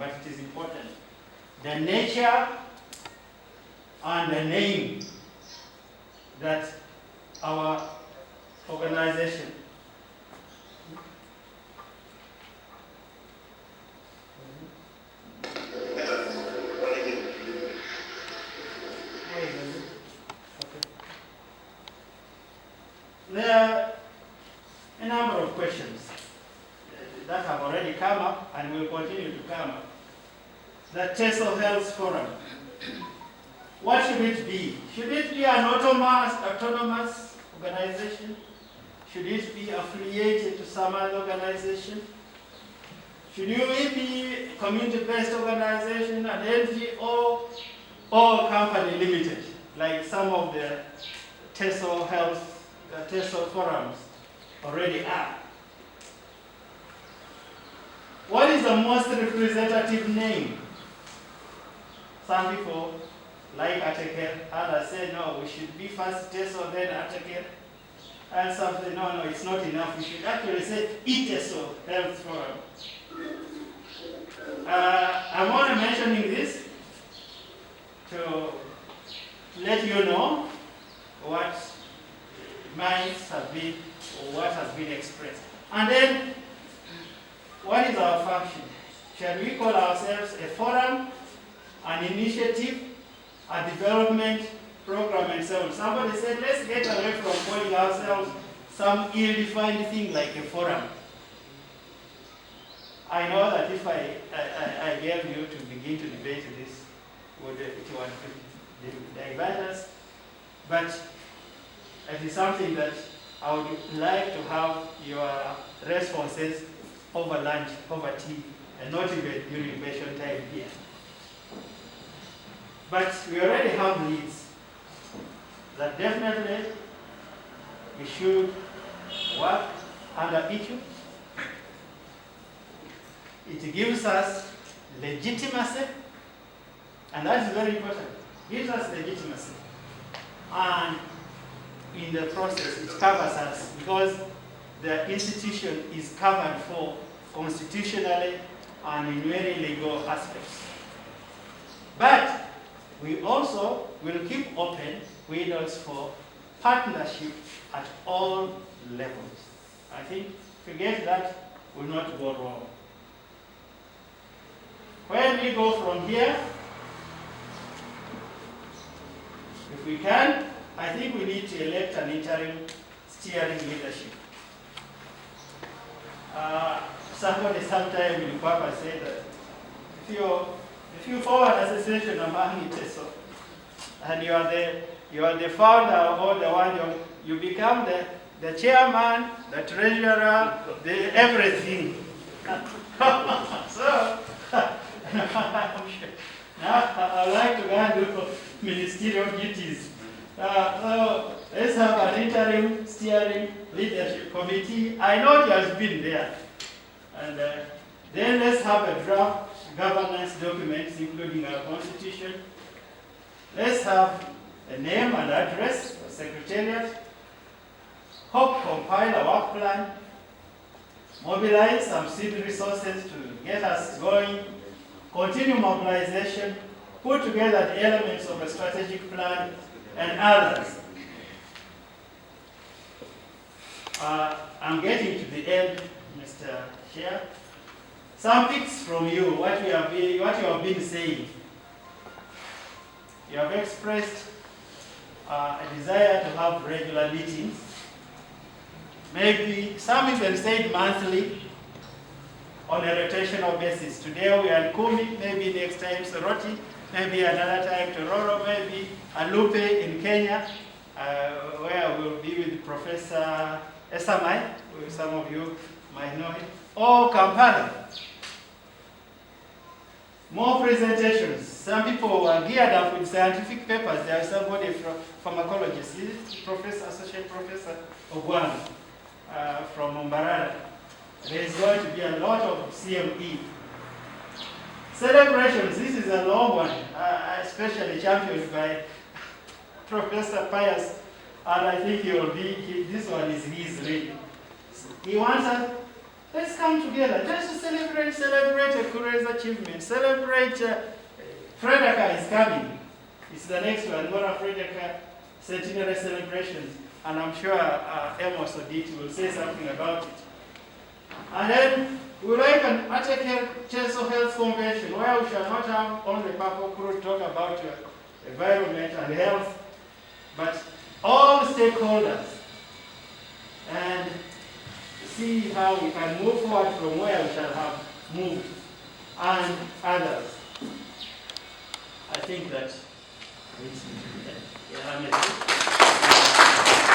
but it is important. The nature and the name that our organization There are a number of questions that have already come up and will continue to come up. The Teso Health Forum. What should it be? Should it be an autonomous organization? Should it be affiliated to some other organization? Should it be a community-based organization, an NGO, or company limited, like some of the Teso Forums already are? What is the most representative name? Some people like Ateke, others say no, we should be first Teso, then Ateke. And some say no, it's not enough, we should actually say Teso Health Forum. I'm only mentioning this to let you know what minds have been, or what has been expressed. And then, what is our function? Shall we call ourselves a forum, an initiative, a development program, and so on? Somebody said, let's get away from calling ourselves some ill-defined thing like a forum. I know that if I gave you to begin to debate this, it would divert us, but it is something that I would like to have your responses over lunch, over tea, and not even during question time here. But we already have leads that definitely we should work under each. It gives us legitimacy, and that is very important. It gives us legitimacy. And in the process, it covers us because the institution is covered for constitutionally and in very legal aspects. But we also will keep open windows for partnership at all levels. I think if we get that, will not go wrong. When we go from here, if we can, I think we need to elect an interim steering leadership. Somebody sometime in Papa said that if you form an association among Teso, and you are the founder or the one, you become the chairman, the treasurer, the everything. So now I'd like to go and do ministerial duties. So let's have an interim steering leadership committee. I know it has been there. And then let's have a draft governance documents, including our constitution. Let's have a name and address for secretariat. Hope compile a work plan. Mobilize some seed resources to get us going. Continue mobilization. Put together the elements of a strategic plan and others. I'm getting to the end, Mr. Chair. Some picks from you, what you have been saying. You have expressed a desire to have regular meetings. Maybe some even said monthly on a rotational basis. Today we are in Kumi, maybe next time Soroti, maybe another time Tororo, maybe Alupe in Kenya, where we'll be with Professor Esamai, who some of you might know him, or Kampala. More presentations. Some people were geared up with scientific papers. There is somebody from pharmacologist, Associate Professor O.Epuwatt from Mbarara. There is going to be a lot of CME. Celebrations, this is a long one, especially championed by Professor Pius, and I think he will be, this one is his really. He wants us Let's come together just to celebrate Akure's achievement, celebrate Fredaka is coming. It's the next one, Mora Fredaka centenary celebrations, and I'm sure Amos Oditi will say something about it. And then we would like an Teso Health Convention where we shall not have only Papa Kuro talk about environment and health, but all stakeholders, and see how we can move forward from where we shall have moved, and others. I think that